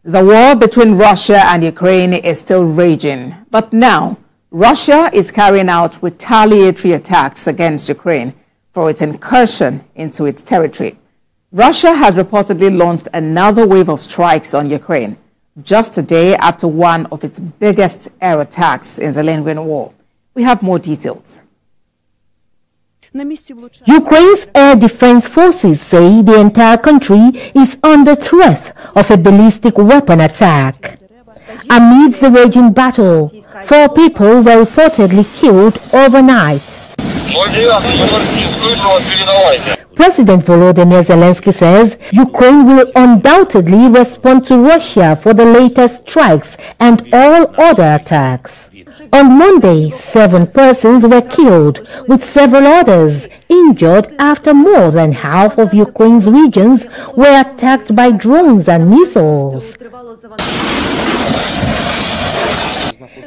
The war between Russia and Ukraine is still raging, but now Russia is carrying out retaliatory attacks against Ukraine for its incursion into its territory. Russia has reportedly launched another wave of strikes on Ukraine just a day after one of its biggest air attacks in the lingering war. We have more details. Ukraine's air defense forces say the entire country is under threat of a ballistic weapon attack. Amidst the raging battle, 4 people were reportedly killed overnight. President Volodymyr Zelensky says Ukraine will undoubtedly respond to Russia for the latest strikes and all other attacks. On Monday, 7 persons were killed, with several others injured after more than half of Ukraine's regions were attacked by drones and missiles.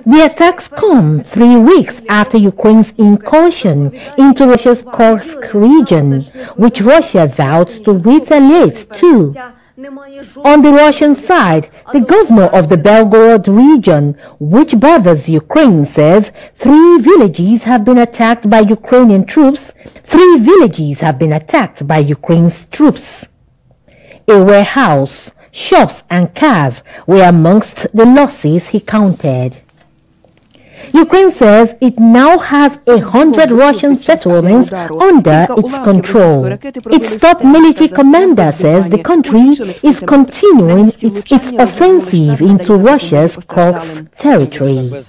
The attacks come 3 weeks after Ukraine's incursion into Russia's Kursk region, which Russia vowed to retaliate to. On the Russian side, the governor of the Belgorod region, which borders Ukraine, says 3 villages have been attacked by Ukrainian troops. 3 villages have been attacked by Ukraine's troops. A warehouse, shops and cars were amongst the losses he counted. Ukraine says it now has 100 Russian settlements under its control. Its top military commander says the country is continuing its offensive into Russia's Kursk territory.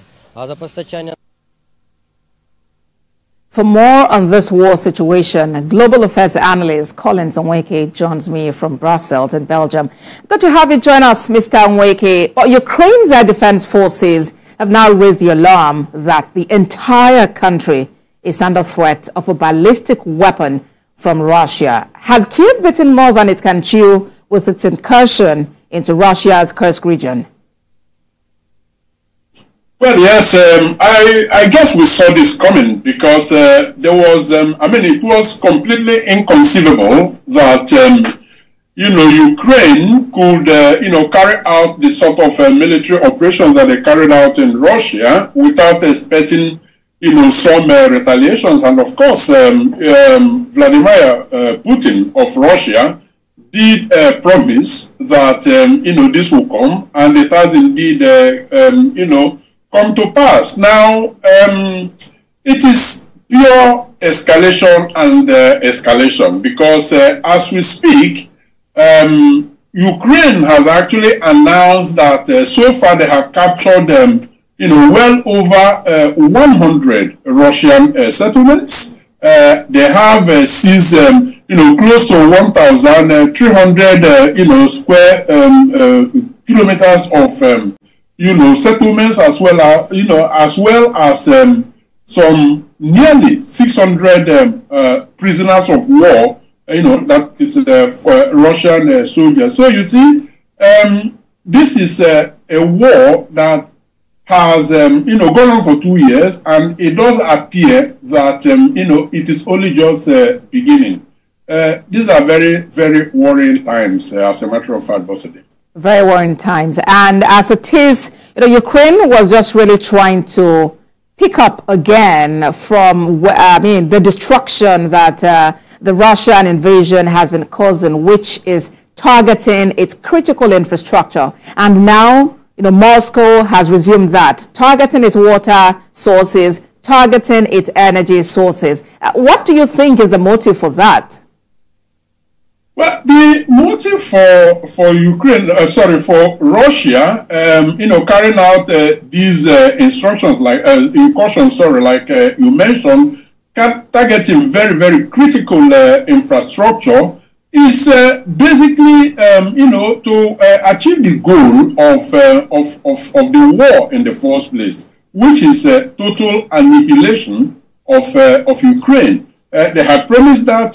For more on this war situation, global affairs analyst Collins Onweke joins me from Brussels in Belgium. Good to have you join us, Mr. Onweke. Ukraine's air defense forces have now raised the alarm that the entire country is under threat of a ballistic weapon from Russia. Has Kyiv bitten more than it can chew with its incursion into Russia's Kursk region? Well, yes, I guess we saw this coming because there was, it was completely inconceivable that, Ukraine could, carry out the sort of military operation that they carried out in Russia without expecting, some retaliations. And of course, Vladimir Putin of Russia did promise that, this will come, and it has indeed, come to pass. Now, it is pure escalation and escalation because as we speak, Ukraine has actually announced that so far they have captured, well over 100 Russian settlements. They have seized, close to 1,300, square kilometers of, settlements, as well as some nearly 600 prisoners of war. That is for Russian soldiers. So you see, this is a war that has, gone on for 2 years, and it does appear that, it is only just beginning. These are very, very worrying times, as a matter of fact, Bossede. Very worrying times. And as it is, Ukraine was just really trying to pick up again from, the destruction that the Russian invasion has been causing, which is targeting its critical infrastructure. And now, Moscow has resumed that, targeting its water sources, targeting its energy sources. What do you think is the motive for that? Well, the motive for Ukraine, for Russia, carrying out these instructions, incursions, you mentioned, targeting very, very critical infrastructure, is basically, to achieve the goal of the war in the first place, which is total annihilation of Ukraine. They had promised that,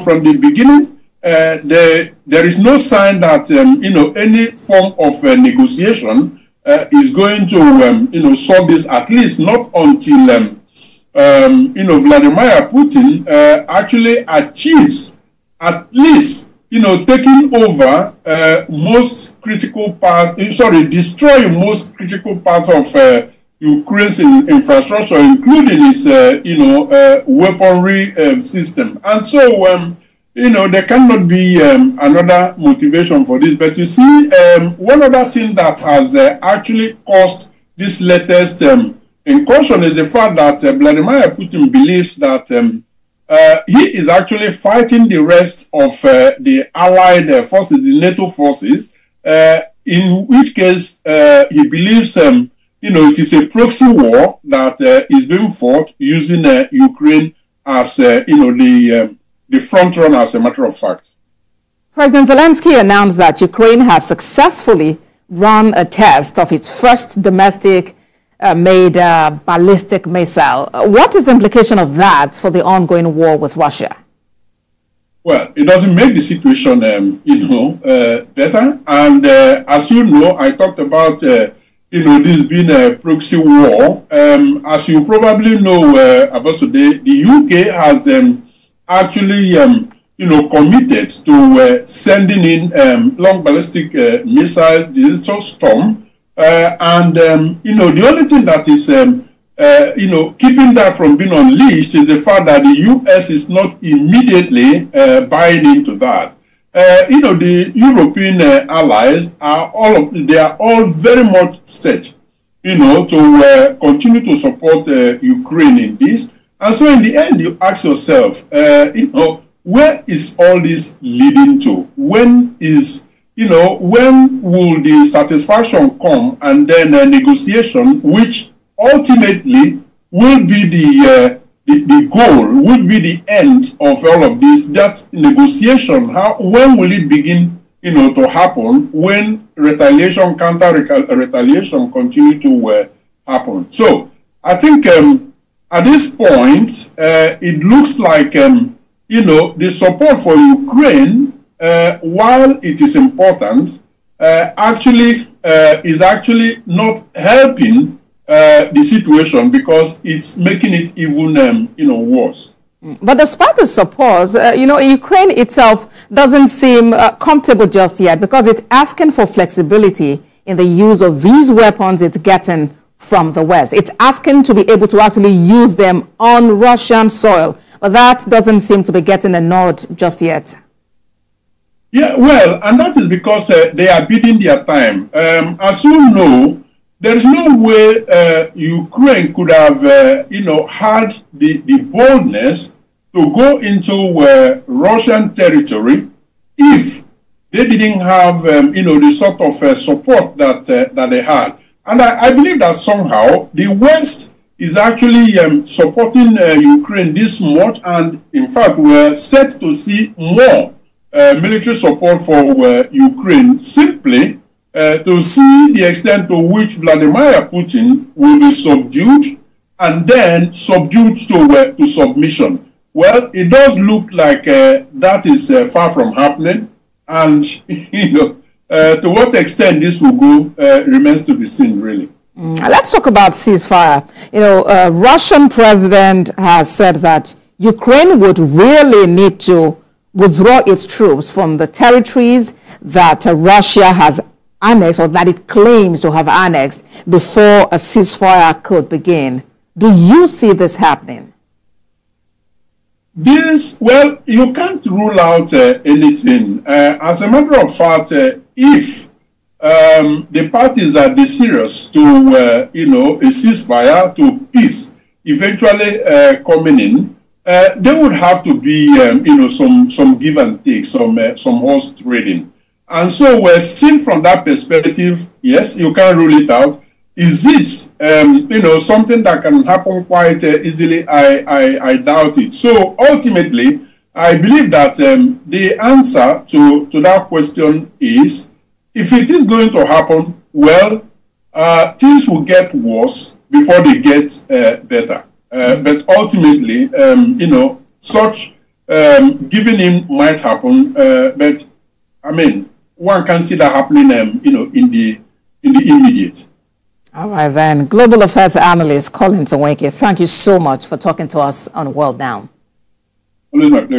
from the beginning. There is no sign that any form of negotiation is going to solve this, at least not until Vladimir Putin actually achieves at least taking over most critical parts, destroying most critical parts of Ukraine's infrastructure, including its, weaponry system. And so, there cannot be another motivation for this. But you see, one other thing that has actually caused this latest incursion is the fact that Vladimir Putin believes that he is actually fighting the rest of the allied forces, the NATO forces, in which case he believes, it is a proxy war that is being fought using Ukraine as, the front runner, as a matter of fact. President Zelensky announced that Ukraine has successfully run a test of its first domestic made ballistic missile. What is the implication of that for the ongoing war with Russia? Well, it doesn't make the situation, better. And as you know, I talked about, this being a proxy war. As you probably know, Abasode, the UK has actually, committed to sending in long ballistic missiles, the Storm. The only thing that is, keeping that from being unleashed is the fact that the U.S. is not immediately buying into that. The European allies are all very much set, to continue to support Ukraine in this. And so in the end, you ask yourself, where is all this leading to? When will the satisfaction come, and then a negotiation, which ultimately will be the goal, will be the end of all of this? That negotiation, when will it begin, to happen? When retaliation, counter-retaliation continue to happen? So I think at this point, it looks like, the support for Ukraine, while it is important, is actually not helping the situation, because it's making it even, worse. But despite the support, Ukraine itself doesn't seem comfortable just yet, because it's asking for flexibility in the use of these weapons it's getting from the West. It's asking to be able to actually use them on Russian soil. But that doesn't seem to be getting a nod just yet. Yeah, well, and that is because they are bidding their time. As you know, there is no way Ukraine could have, had the boldness to go into Russian territory if they didn't have, the sort of support that they had. And I believe that somehow the West is actually supporting Ukraine this much, and in fact, we're set to see more military support for Ukraine, simply to see the extent to which Vladimir Putin will be subdued, and then subdued to submission. Well, it does look like that is far from happening, and to what extent this will go remains to be seen, really. Let's talk about ceasefire. Russian president has said that Ukraine would really need to withdraw its troops from the territories that Russia has annexed, or that it claims to have annexed, before a ceasefire could begin. Do you see this happening? Well, you can't rule out anything. As a matter of fact, if the parties are serious to, a ceasefire, to peace eventually coming in, there would have to be, some give and take, some horse trading. And so we're seeing from that perspective, yes, you can't rule it out. Is it, something that can happen quite easily? I doubt it. So ultimately, I believe that the answer to that question is, if it is going to happen, well, things will get worse before they get better. But ultimately, such giving in might happen. But I mean, one can see that happening, in the immediate. All right, then. Global Affairs Analyst Colin Nwenke, thank you so much for talking to us on World Now. Always my pleasure.